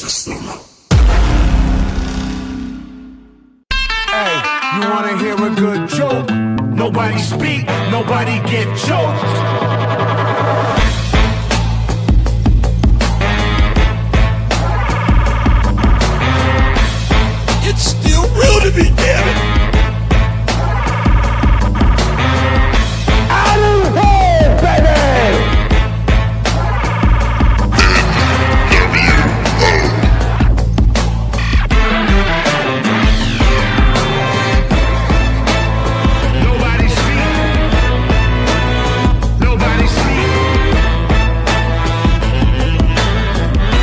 system. Hey, you wanna hear a good joke? Nobody speak, nobody get choked. It's still real to me, damn it! Out of here, baby! Nobody speak. Nobody speak.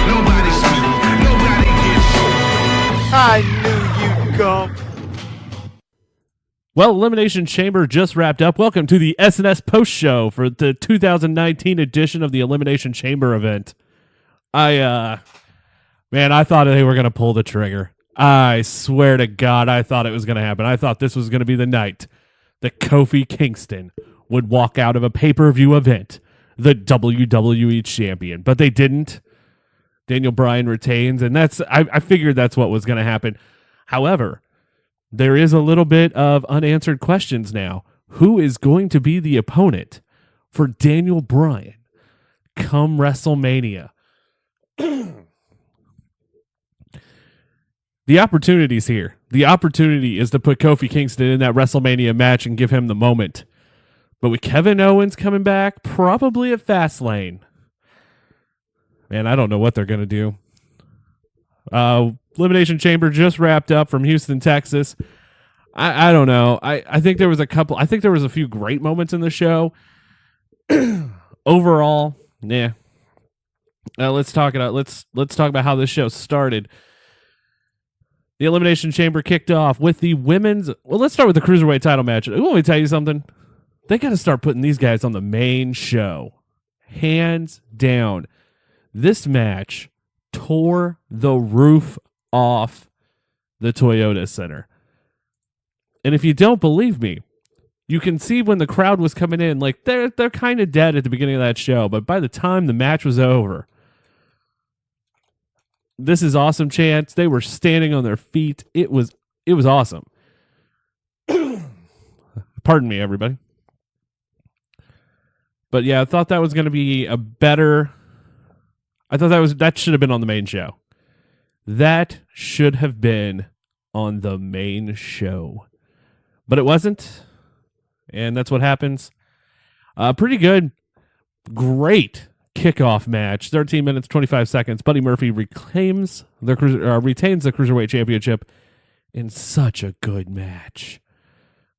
Nobody speak. Nobody gets choked. I knew you'd come. Well, Elimination Chamber just wrapped up. Welcome to the SNS post show for the 2019 edition of the Elimination Chamber event. I thought they were going to pull the trigger. I swear to God, I thought it was going to happen. I thought this was going to be the night that Kofi Kingston would walk out of a pay-per-view event, the WWE champion. But they didn't. Daniel Bryan retains, and I figured that's what was going to happen. However, there is a little bit of unanswered questions now. Who is going to be the opponent for Daniel Bryan come WrestleMania? The opportunity's here. The opportunity is to put Kofi Kingston in that WrestleMania match and give him the moment. But with Kevin Owens coming back, probably at Fastlane. Man, I don't know what they're going to do. Elimination Chamber just wrapped up from Houston, Texas. I don't know. I think there was a few great moments in the show. Overall, yeah. Let's talk about how this show started. The Elimination Chamber kicked off with the women's. Well, let's start with the Cruiserweight title match. Let me tell you something. They got to start putting these guys on the main show. Hands down. This match tore the roof off the Toyota Center. And if you don't believe me, you can see when the crowd was coming in, like they're kind of dead at the beginning of that show, but by the time the match was over, this is awesome chants. They were standing on their feet. It was awesome. Pardon me, everybody. But yeah, I thought that was going to be a better. I thought that should have been on the main show. That should have been on the main show. But it wasn't. And that's what happens. Pretty good. Great kickoff match. 13 minutes, 25 seconds. Buddy Murphy retains the Cruiserweight Championship in such a good match.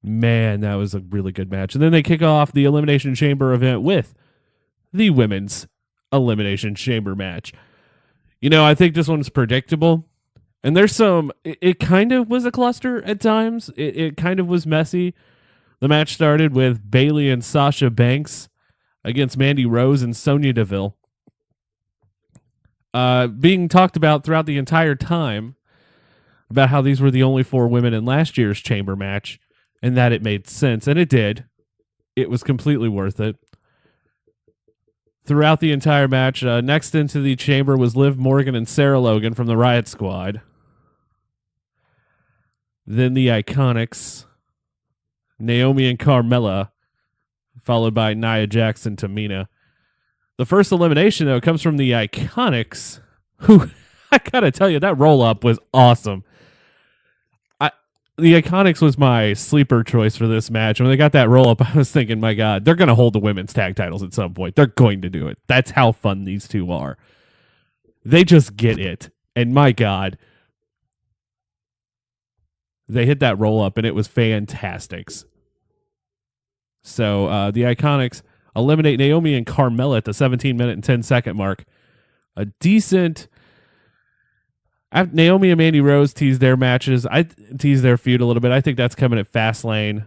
Man, that was a really good match. And then they kick off the Elimination Chamber event with the women's Elimination Chamber match. You know, I think this one's predictable. And there's it kind of was a cluster at times. It kind of was messy. The match started with Bayley and Sasha Banks against Mandy Rose and Sonya Deville. Being talked about throughout the entire time about how these were the only 4 women in last year's Chamber match and that it made sense. And it did. It was completely worth it. Throughout the entire match, next into the Chamber was Liv Morgan and Sarah Logan from the Riot Squad. Then the Iconics, Naomi and Carmella, followed by Nia Jax and Tamina. The first elimination, though, comes from the Iconics, who, I gotta tell you, that roll-up was awesome. The Iconics was my sleeper choice for this match. When they got that roll-up, I was thinking, my God, they're going to hold the women's tag titles at some point. They're going to do it. That's how fun these two are. They just get it. And my God, they hit that roll-up, and it was fantastic. So the Iconics eliminate Naomi and Carmella at the 17-minute and 10-second mark. A decent... Naomi and Mandy Rose teased their matches. I teased their feud a little bit. I think that's coming at Fastlane.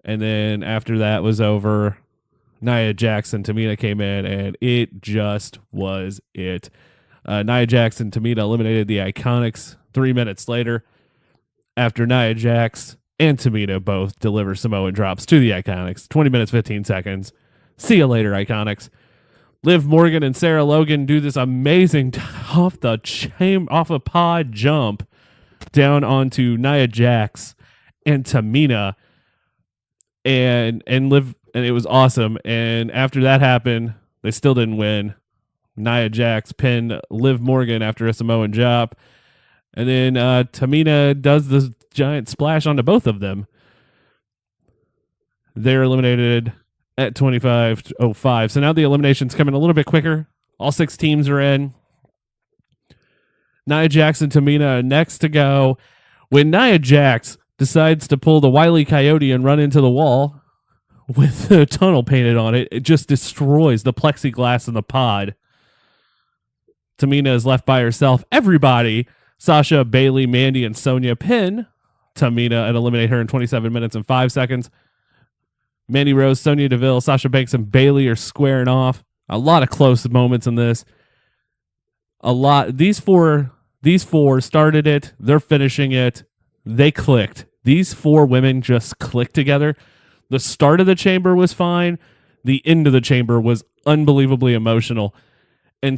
And then after that was over, Nia Jax and Tamina came in, and it just was it. Nia Jax and Tamina eliminated the Iconics 3 minutes later after Nia Jax and Tamina both deliver Samoan drops to the Iconics. 20 minutes, 15 seconds. See you later, Iconics. Liv Morgan and Sarah Logan do this amazing off a pod jump down onto Nia Jax and Tamina, and Liv, and it was awesome. And after that happened, they still didn't win. Nia Jax pinned Liv Morgan after a Samoan drop, and then Tamina does this giant splash onto both of them. They're eliminated at 25:05. So now the elimination's coming a little bit quicker. All 6 teams are in. Nia Jax and Tamina are next to go. When Nia Jax decides to pull the Wile E. Coyote and run into the wall with the tunnel painted on it, it just destroys the plexiglass in the pod. Tamina is left by herself. Everybody, Sasha, Bayley, Mandy, and Sonya pin Tamina and eliminate her in 27 minutes and 5 seconds. Mandy Rose, Sonya Deville, Sasha Banks, and Bayley are squaring off. A lot of close moments in this. A lot. These four started it. They're finishing it. They clicked. These 4 women just clicked together. The start of the chamber was fine. The end of the chamber was unbelievably emotional. And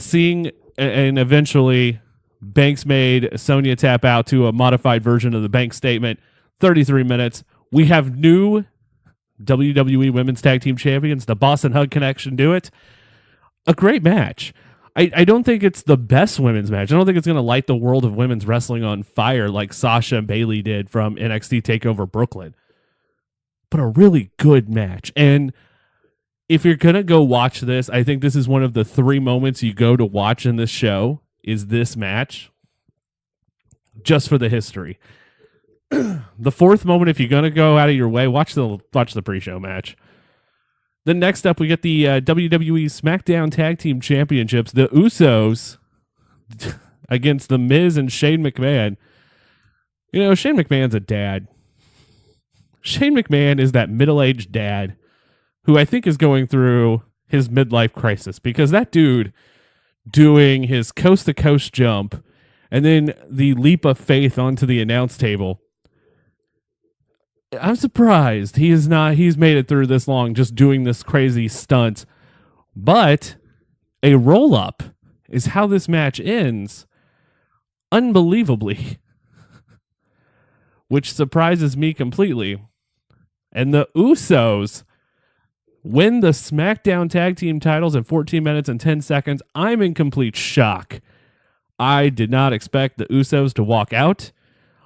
eventually Banks made Sonya tap out to a modified version of the Banks statement. 33 minutes. We have new WWE Women's Tag Team Champions, the Boston Hug Connection, do it. A great match. I don't think it's the best women's match. I don't think it's going to light the world of women's wrestling on fire like Sasha and Bayley did from NXT TakeOver Brooklyn. But a really good match. And if you're going to go watch this, I think this is one of the 3 moments you go to watch in this show is this match. Just for the history. The 4th moment, if you're going to go out of your way, watch the pre-show match. Then next up, we get the WWE SmackDown Tag Team Championships. The Usos against The Miz and Shane McMahon. You know, Shane McMahon's a dad. Shane McMahon is that middle-aged dad who I think is going through his midlife crisis, because that dude doing his coast-to-coast jump and then the leap of faith onto the announce table, I'm surprised he's made it through this long just doing this crazy stunt. But a roll-up is how this match ends. Unbelievably. Which surprises me completely. And the Usos win the SmackDown Tag Team titles in 14 minutes and 10 seconds. I'm in complete shock. I did not expect the Usos to walk out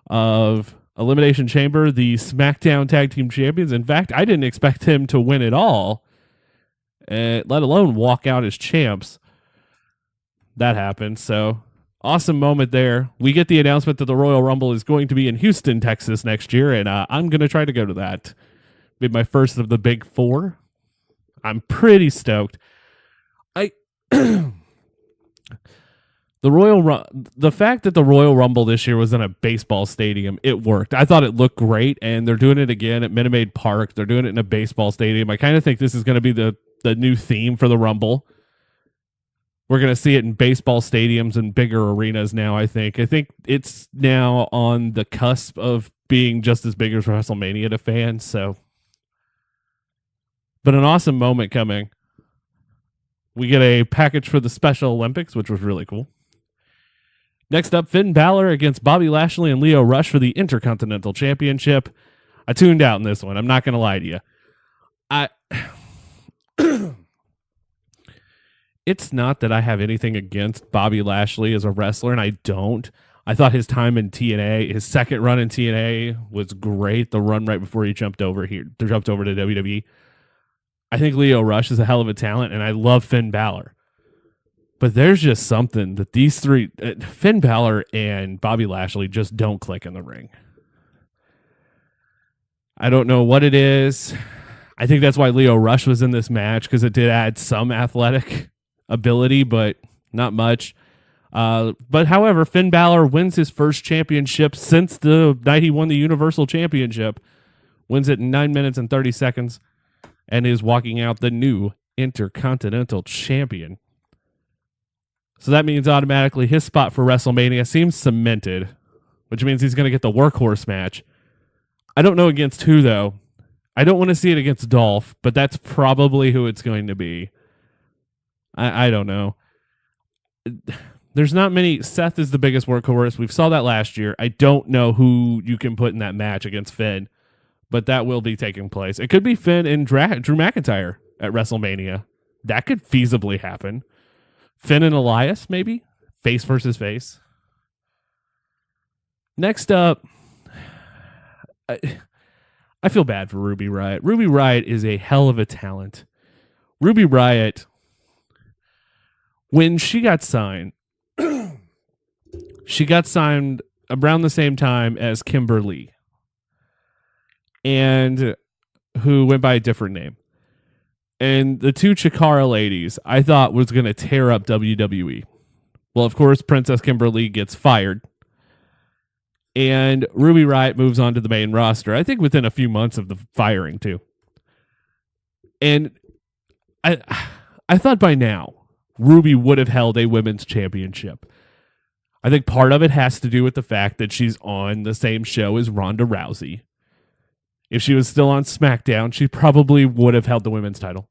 of Elimination Chamber, the SmackDown Tag Team Champions. In fact, I didn't expect him to win at all, let alone walk out as champs. That happened. So, awesome moment there. We get the announcement that the Royal Rumble is going to be in Houston, Texas next year, and I'm going to try to go to that. Be my first of the big 4. I'm pretty stoked. The fact that the Royal Rumble this year was in a baseball stadium, it worked. I thought it looked great, and they're doing it again at Minute Maid Park. They're doing it in a baseball stadium. I kind of think this is going to be the new theme for the Rumble. We're going to see it in baseball stadiums and bigger arenas now, I think. I think it's now on the cusp of being just as big as WrestleMania to fans, so. But an awesome moment coming. We get a package for the Special Olympics, which was really cool. Next up, Finn Balor against Bobby Lashley and Lio Rush for the Intercontinental Championship. I tuned out in this one. I'm not going to lie to you. It's not that I have anything against Bobby Lashley as a wrestler, and I don't. I thought his time in TNA, his second run in TNA was great. The run right before he jumped over to WWE. I think Lio Rush is a hell of a talent, and I love Finn Balor. But there's just something that these 3, Finn Balor and Bobby Lashley, just don't click in the ring. I don't know what it is. I think that's why Lio Rush was in this match, because it did add some athletic ability, but not much. But however, Finn Balor wins his first championship since the night he won the Universal Championship. Wins it in 9 minutes and 30 seconds and is walking out the new Intercontinental Champion. So that means automatically his spot for WrestleMania seems cemented, which means he's going to get the workhorse match. I don't know against who, though. I don't want to see it against Dolph, but that's probably who it's going to be. I don't know. There's not many. Seth is the biggest workhorse. We saw that last year. I don't know who you can put in that match against Finn, but that will be taking place. It could be Finn and Drew McIntyre at WrestleMania. That could feasibly happen. Finn and Elias, maybe? Face versus face. Next up, I feel bad for Ruby Riott. Ruby Riott is a hell of a talent. Ruby Riott, when she got signed, she got signed around the same time as Kimberly, and who went by a different name. And the two Chikara ladies, I thought was going to tear up WWE. Well, of course, Princess Kimberly gets fired. And Ruby Riott moves on to the main roster, I think within a few months of the firing, too. And I thought by now, Ruby would have held a women's championship. I think part of it has to do with the fact that she's on the same show as Ronda Rousey. If she was still on SmackDown, she probably would have held the women's title.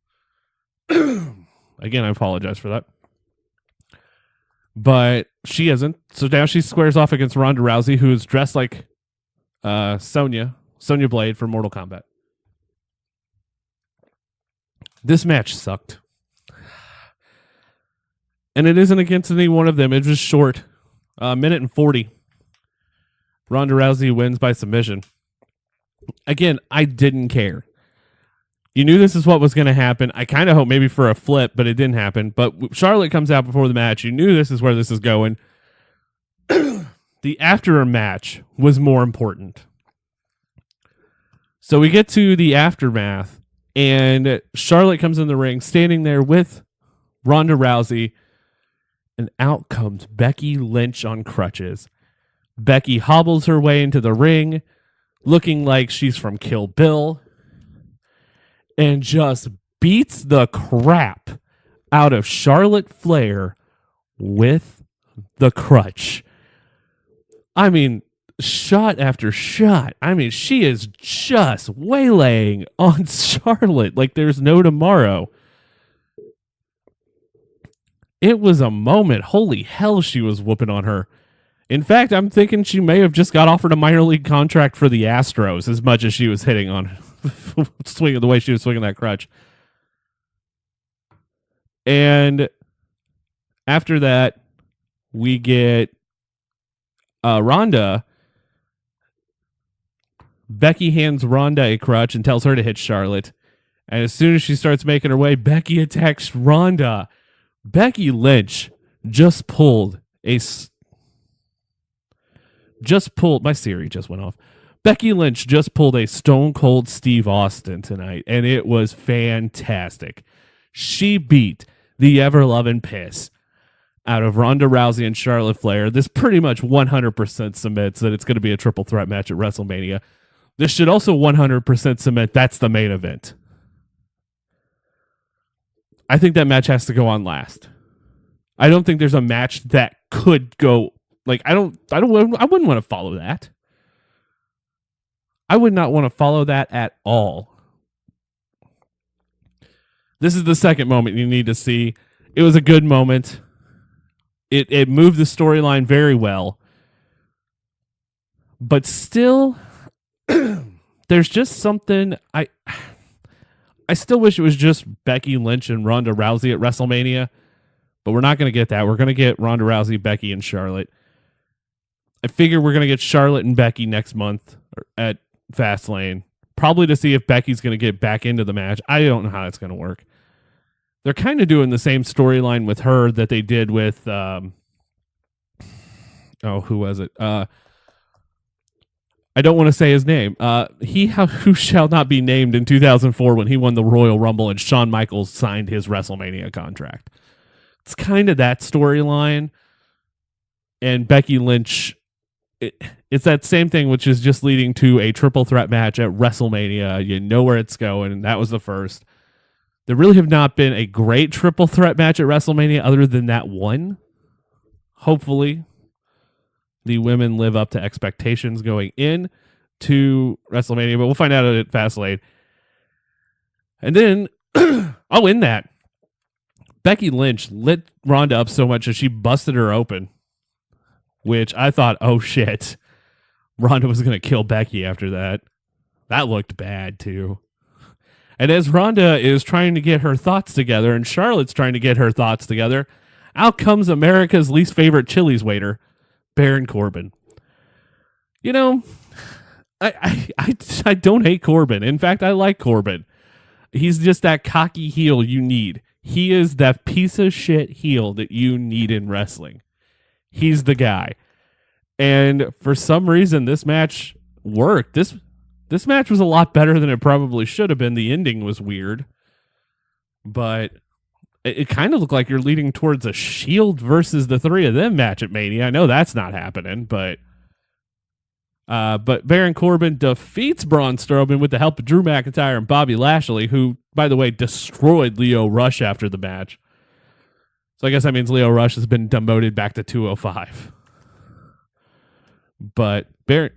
Again, I apologize for that. But she isn't. So now she squares off against Ronda Rousey, who is dressed like Sonya Blade from Mortal Kombat. This match sucked. And it isn't against any one of them. It was short. A minute and 40. Ronda Rousey wins by submission. Again, I didn't care. You knew this is what was going to happen. I kind of hope maybe for a flip, but it didn't happen. But Charlotte comes out before the match. You knew this is where this is going. The after match was more important. So we get to the aftermath, and Charlotte comes in the ring, standing there with Ronda Rousey, and out comes Becky Lynch on crutches. Becky hobbles her way into the ring, looking like she's from Kill Bill, and just beats the crap out of Charlotte Flair with the crutch. I mean, shot after shot. I mean, she is just waylaying on Charlotte like there's no tomorrow. It was a moment. Holy hell, she was whooping on her. In fact, I'm thinking she may have just got offered a minor league contract for the Astros as much as she was hitting on swinging the way she was swinging that crutch. And after that, we get Ronda. Becky hands Ronda a crutch and tells her to hit Charlotte. And as soon as she starts making her way, Becky attacks Ronda. Becky Lynch just pulled my Siri just went off. Becky Lynch just pulled a Stone Cold Steve Austin tonight, and it was fantastic. She beat the ever-loving piss out of Ronda Rousey and Charlotte Flair. This pretty much 100% cements that it's going to be a triple threat match at WrestleMania. This should also 100% cement that's the main event. I think that match has to go on last. I don't think there's a match that could go like I wouldn't want to follow that. I would not want to follow that at all. This is the second moment you need to see. It was a good moment. It moved the storyline very well. But still there's just something I still wish it was just Becky Lynch and Ronda Rousey at WrestleMania, but we're not going to get that. We're going to get Ronda Rousey, Becky, and Charlotte. I figure we're going to get Charlotte and Becky next month at Fastlane, probably to see if Becky's going to get back into the match. I don't know how that's going to work. They're kind of doing the same storyline with her that they did with, who was it? I don't want to say his name. Who shall not be named in 2004 when he won the Royal Rumble and Shawn Michaels signed his WrestleMania contract. It's kind of that storyline. And Becky Lynch, it's that same thing, which is just leading to a triple threat match at WrestleMania. You know where it's going, and that was the first. There really have not been a great triple threat match at WrestleMania other than that one. Hopefully, the women live up to expectations going in to WrestleMania, but we'll find out at Fastlane. And then I'll win that. Becky Lynch lit Ronda up so much that she busted her open, which I thought, oh shit, Ronda was going to kill Becky after that. That looked bad too. And as Ronda is trying to get her thoughts together and Charlotte's trying to get her thoughts together, out comes America's least favorite Chili's waiter, Baron Corbin. You know, I don't hate Corbin. In fact, I like Corbin. He's just that cocky heel you need. He is that piece of shit heel that you need in wrestling. He's the guy. And for some reason, this match worked. This match was a lot better than it probably should have been. The ending was weird. But it kind of looked like you're leading towards a Shield versus the three of them match at Mania. I know that's not happening, but Baron Corbin defeats Braun Strowman with the help of Drew McIntyre and Bobby Lashley, who, by the way, destroyed Lio Rush after the match. So I guess that means Lio Rush has been demoted back to 205. But Baron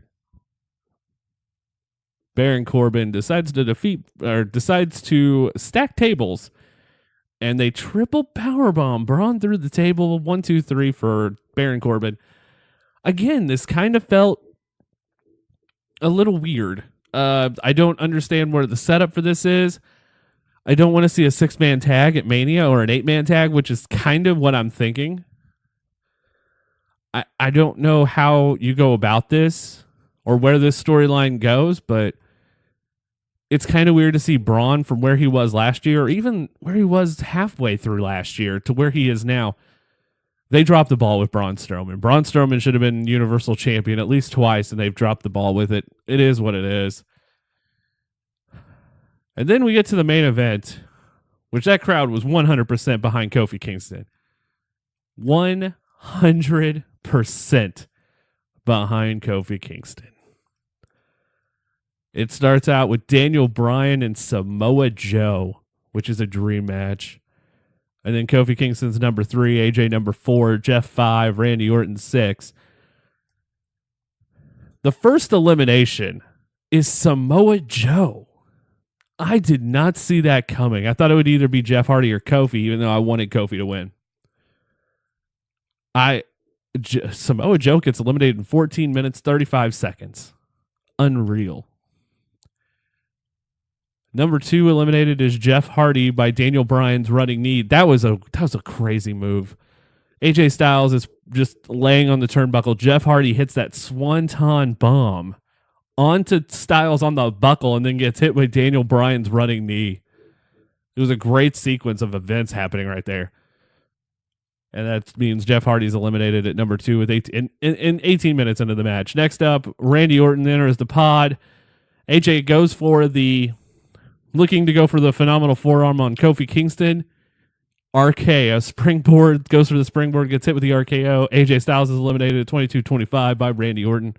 Corbin decides to stack tables, and they triple powerbomb Braun through the table. 1, 2, 3 for Baron Corbin. Again, this kind of felt a little weird. I don't understand where the setup for this is. I don't want to see a 6-man tag at Mania or an 8-man tag, which is kind of what I'm thinking. I don't know how you go about this or where this storyline goes, but it's kind of weird to see Braun from where he was last year, or even where he was halfway through last year to where he is now. They dropped the ball with Braun Strowman. Braun Strowman should have been Universal Champion at least twice, and they've dropped the ball with it. It is what it is. And then we get to the main event, which that crowd was 100% behind Kofi Kingston. 100% behind Kofi Kingston. It starts out with Daniel Bryan and Samoa Joe, which is a dream match. And then Kofi Kingston's number 3, AJ number 4, Jeff 5, Randy Orton 6. The first elimination is Samoa Joe. I did not see that coming. I thought it would either be Jeff Hardy or Kofi, even though I wanted Kofi to win. Samoa Joe gets eliminated in 14 minutes, 35 seconds. Unreal. Number 2 eliminated is Jeff Hardy by Daniel Bryan's running knee. That was a crazy move. AJ Styles is just laying on the turnbuckle. Jeff Hardy hits that swanton bomb onto Styles on the buckle and then gets hit with Daniel Bryan's running knee. It was a great sequence of events happening right there. And that means Jeff Hardy's eliminated at number 2 with 18 minutes into the match. Next up, Randy Orton enters the pod. AJ goes for looking to go for the phenomenal forearm on Kofi Kingston. RKO, springboard, goes for the springboard, gets hit with the RKO. AJ Styles is eliminated at 22-25 by Randy Orton.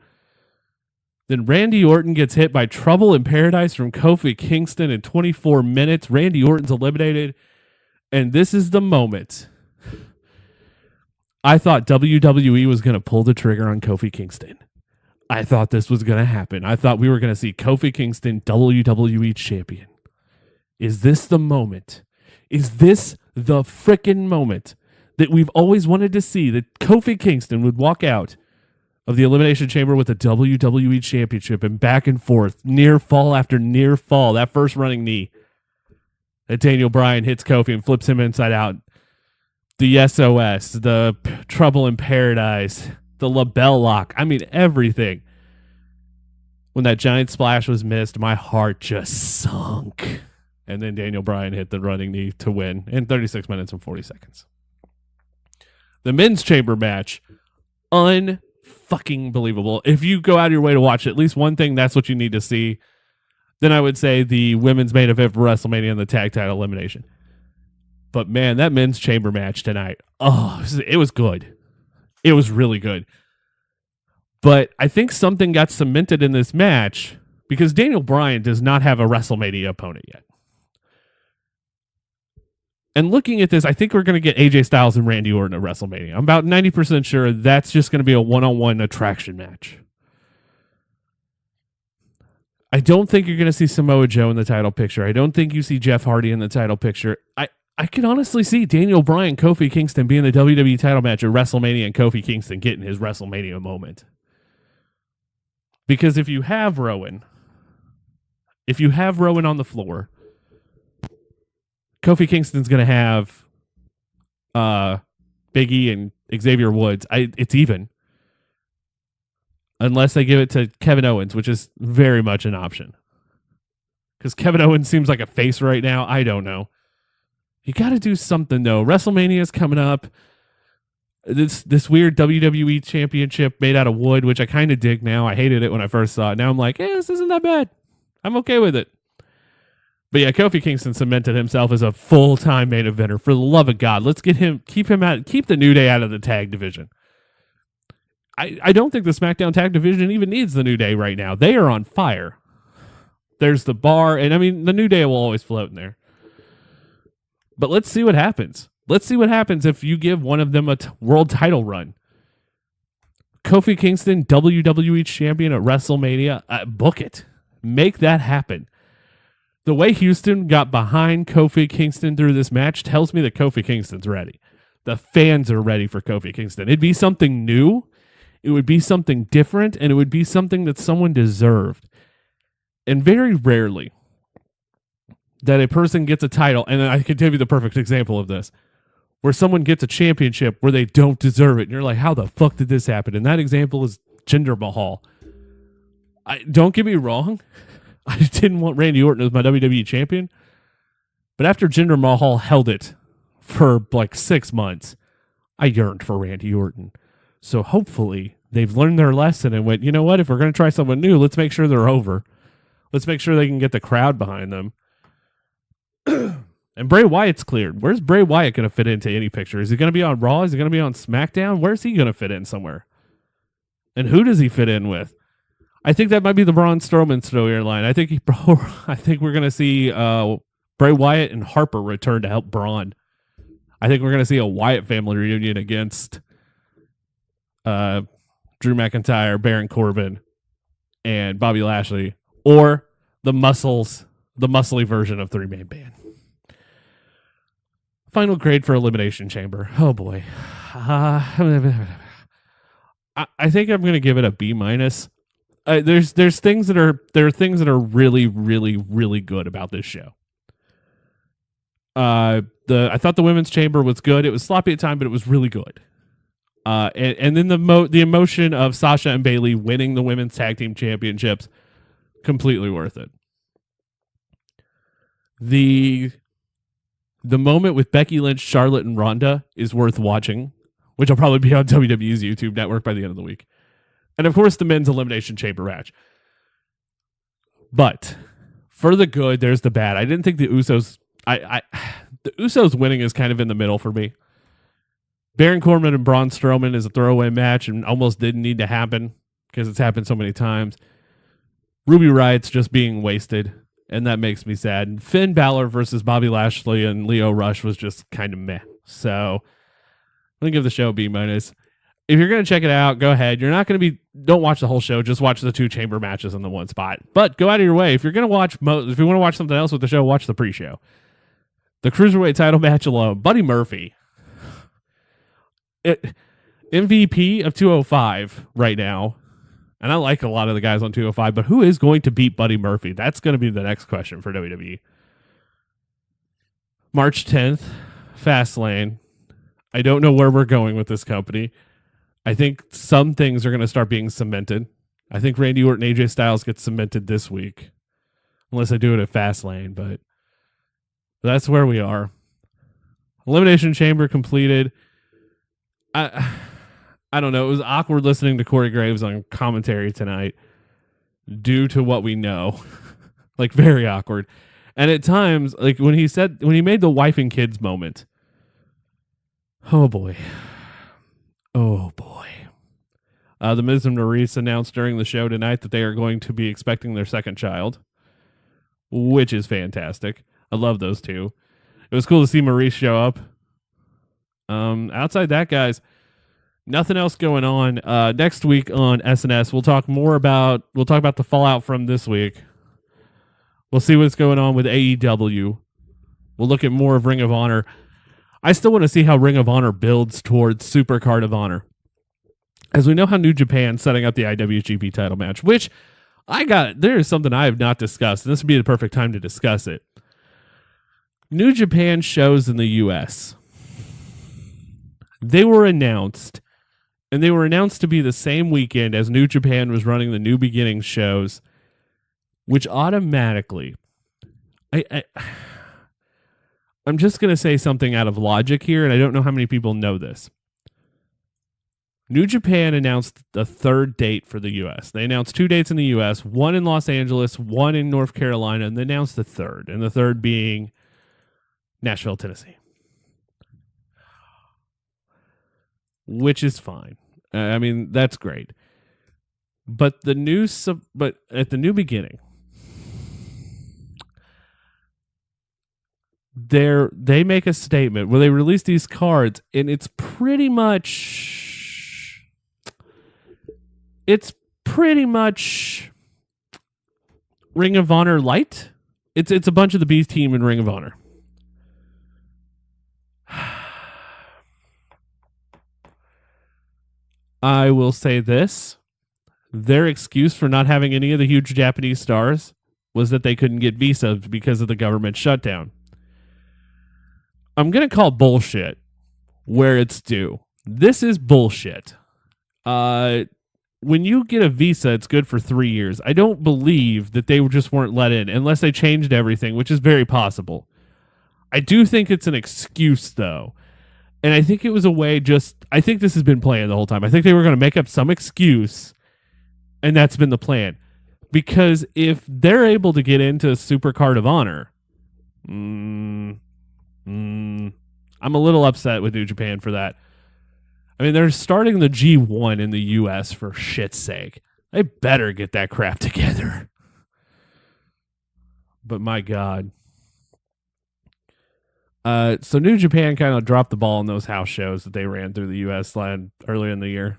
Then Randy Orton gets hit by Trouble in Paradise from Kofi Kingston in 24 minutes. Randy Orton's eliminated. And this is the moment I thought WWE was going to pull the trigger on Kofi Kingston. I thought this was going to happen. I thought we were going to see Kofi Kingston WWE champion. Is this the moment? Is this the frickin' moment that we've always wanted to see, that Kofi Kingston would walk out of the Elimination Chamber with the WWE Championship and back and forth, near fall after near fall, that first running knee that Daniel Bryan hits Kofi and flips him inside out. The SOS, the Trouble in Paradise, the LaBelle Lock. I mean, everything. When that giant splash was missed, my heart just sunk. And then Daniel Bryan hit the running knee to win in 36 minutes and 40 seconds. The men's chamber match, unfucking believable. If you go out of your way to watch at least one thing, that's what you need to see. Then I would say the women's main event for WrestleMania and the tag title elimination. But man, that men's chamber match tonight, it was good. It was really good. But I think something got cemented in this match because Daniel Bryan does not have a WrestleMania opponent yet. And looking at this, I think we're going to get AJ Styles and Randy Orton at WrestleMania. I'm about 90% sure that's just going to be a one-on-one attraction match. I don't think you're going to see Samoa Joe in the title picture. I don't think you see Jeff Hardy in the title picture. I can honestly see Daniel Bryan, Kofi Kingston being the WWE title match at WrestleMania and Kofi Kingston getting his WrestleMania moment. Because if you have Rowan on the floor, Kofi Kingston's going to have Big E and Xavier Woods. It's even. Unless they give it to Kevin Owens, which is very much an option. Because Kevin Owens seems like a face right now. I don't know. You got to do something, though. WrestleMania is coming up. This weird WWE championship made out of wood, which I kind of dig now. I hated it when I first saw it. Now I'm like, this isn't that bad. I'm okay with it. But yeah, Kofi Kingston cemented himself as a full-time main eventer. For the love of God, let's keep the New Day out of the tag division. I don't think the SmackDown tag division even needs the New Day right now. They are on fire. There's the Bar, and I mean, the New Day will always float in there. But let's see what happens. Let's see what happens if you give one of them a world title run. Kofi Kingston, WWE champion at WrestleMania. Book it. Make that happen. The way Houston got behind Kofi Kingston through this match tells me that Kofi Kingston's ready. The fans are ready for Kofi Kingston. It'd be something new. It would be something different, and it would be something that someone deserved. And very rarely that a person gets a title, and I can give you the perfect example of this, where someone gets a championship where they don't deserve it, and you're like, how the fuck did this happen? And that example is Jinder Mahal. Don't get me wrong, I didn't want Randy Orton as my WWE champion, but after Jinder Mahal held it for like 6 months, I yearned for Randy Orton. So hopefully they've learned their lesson and went, you know what, if we're going to try someone new, let's make sure they're over. Let's make sure they can get the crowd behind them. And Bray Wyatt's cleared. Where's Bray Wyatt going to fit into any picture? Is he going to be on Raw? Is he going to be on SmackDown? Where's he going to fit in somewhere? And who does he fit in with? I think that might be the Braun Strowman storyline. I think we're going to see Bray Wyatt and Harper return to help Braun. I think we're going to see a Wyatt family reunion against Drew McIntyre, Baron Corbin, and Bobby Lashley, or the muscly version of three-man band. Final grade for Elimination Chamber. Oh boy. I think I'm going to give it a B-. There's things that are really, really, really good about this show. I thought the women's chamber was good. It was sloppy at times, but it was really good. And then the emotion of Sasha and Bayley winning the women's tag team championships, completely worth it. The moment with Becky Lynch, Charlotte, and Ronda is worth watching, which will probably be on WWE's YouTube network by the end of the week. And of course, the men's Elimination Chamber match. But for the good, there's the bad. I didn't think the Usos. The Usos winning is kind of in the middle for me. Baron Corbin and Braun Strowman is a throwaway match and almost didn't need to happen because it's happened so many times. Ruby Riot's just being wasted, and that makes me sad. And Finn Balor versus Bobby Lashley and Lio Rush was just kind of meh. So I'm going to give the show a B-. If you're going to check it out, go ahead. You're not going to don't watch the whole show. Just watch the two chamber matches in the one spot. But go out of your way. If you're going to watch, if you want to watch something else with the show, watch the pre-show. The Cruiserweight title match alone. Buddy Murphy. MVP of 205 right now. And I like a lot of the guys on 205, but who is going to beat Buddy Murphy? That's going to be the next question for WWE. March 10th, Fastlane. I don't know where we're going with this company. I think some things are going to start being cemented. I think Randy Orton, AJ Styles gets cemented this week. Unless I do it at Fastlane, but that's where we are. Elimination Chamber completed. I don't know. It was awkward listening to Corey Graves on commentary tonight due to what we know. Like, very awkward. And at times, like when he made the wife and kids moment. Oh boy. Oh boy. The Miz and Maurice announced during the show tonight that they are going to be expecting their second child, which is fantastic. I love those two. It was cool to see Maurice show up. Outside that, guys, nothing else going on. Next week on SNS, we'll talk about the fallout from this week. We'll see what's going on with AEW. We'll look at more of Ring of Honor. I still want to see how Ring of Honor builds towards Super Card of Honor. As we know how New Japan's setting up the IWGP title match, which there is something I have not discussed, and this would be the perfect time to discuss it. New Japan shows in the U.S. They were announced, and they were announced to be the same weekend as New Japan was running the New Beginnings shows, which automatically, I'm just going to say something out of logic here, and I don't know how many people know this. New Japan announced the third date for the U.S. They announced 2 dates in the U.S., one in Los Angeles, one in North Carolina, and they announced the third, and the third being Nashville, Tennessee. Which is fine. I mean, that's great. But at the New Beginning, they make a statement where they release these cards, and it's pretty much Ring of Honor light. It's a bunch of the B team in Ring of Honor. I will say this. Their excuse for not having any of the huge Japanese stars was that they couldn't get visas because of the government shutdown. I'm going to call bullshit where it's due. This is bullshit. When you get a visa, it's good for 3 years. I don't believe that they just weren't let in unless they changed everything, which is very possible. I do think it's an excuse, though. And I think it was a way I think this has been planned the whole time. I think they were going to make up some excuse, and that's been the plan. Because if they're able to get into Super Card of Honor, I'm a little upset with New Japan for that. I mean, they're starting the G1 in the U.S. for shit's sake. They better get that crap together. But my God. So New Japan kind of dropped the ball on those house shows that they ran through the U.S. land earlier in the year.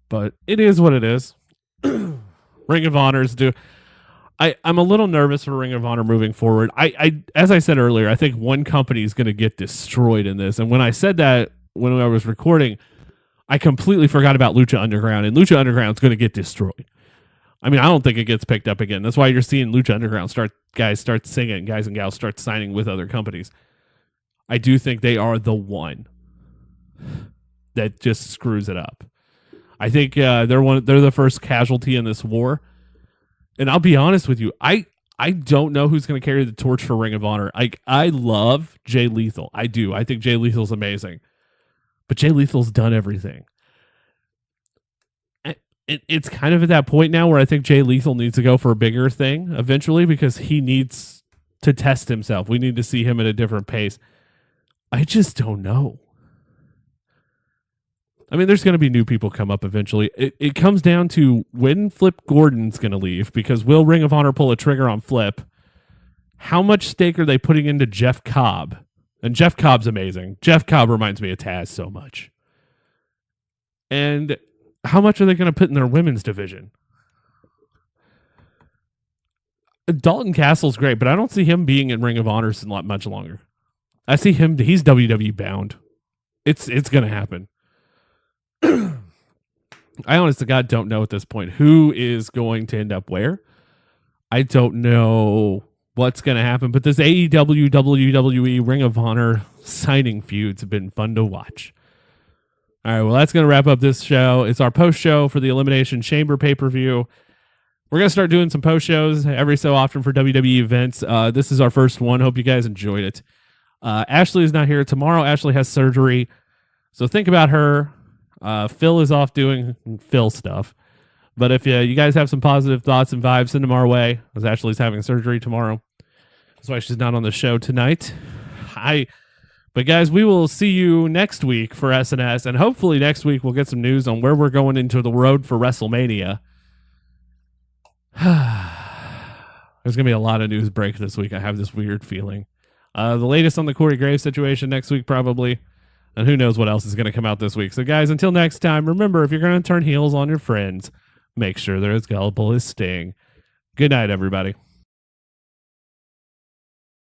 But it is what it is. Ring of Honor's due. I'm a little nervous for Ring of Honor moving forward. As I said earlier, I think one company is going to get destroyed in this. And when I said that when I was recording, I completely forgot about Lucha Underground. And Lucha Underground is going to get destroyed. I mean, I don't think it gets picked up again. That's why you're seeing Lucha Underground guys start singing, guys and gals start signing with other companies. I do think they are the one that just screws it up. I think they're the first casualty in this war. And I'll be honest with you, I don't know who's going to carry the torch for Ring of Honor. I love Jay Lethal. I do. I think Jay Lethal's amazing. But Jay Lethal's done everything. It's kind of at that point now where I think Jay Lethal needs to go for a bigger thing eventually because he needs to test himself. We need to see him at a different pace. I just don't know. I mean, there's going to be new people come up eventually. It comes down to when Flip Gordon's going to leave, because will Ring of Honor pull a trigger on Flip? How much stake are they putting into Jeff Cobb? And Jeff Cobb's amazing. Jeff Cobb reminds me of Taz so much. And how much are they going to put in their women's division? Dalton Castle's great, but I don't see him being in Ring of Honor much longer. I see him, he's WWE bound. It's going to happen. I honest to God don't know at this point who is going to end up where. I don't know what's going to happen, but this AEW, WWE, Ring of Honor signing feuds have been fun to watch. All right, well, that's going to wrap up this show. It's our post show for the Elimination Chamber pay-per-view. We're going to start doing some post shows every so often for WWE events. This is our first one. Hope you guys enjoyed it. Ashley is not here tomorrow. Ashley has surgery, so think about her. Phil is off doing Phil stuff. But if you guys have some positive thoughts and vibes, send them our way, as Ashley's having surgery tomorrow. That's why she's not on the show tonight. But guys, we will see you next week for SNS, and hopefully next week we'll get some news on where we're going into the road for WrestleMania. There's going to be a lot of news break this week. I have this weird feeling. The latest on the Corey Graves situation next week, probably. And who knows what else is going to come out this week. So, guys, until next time, remember, if you're going to turn heels on your friends, make sure they're as gullible as Sting. Good night, everybody.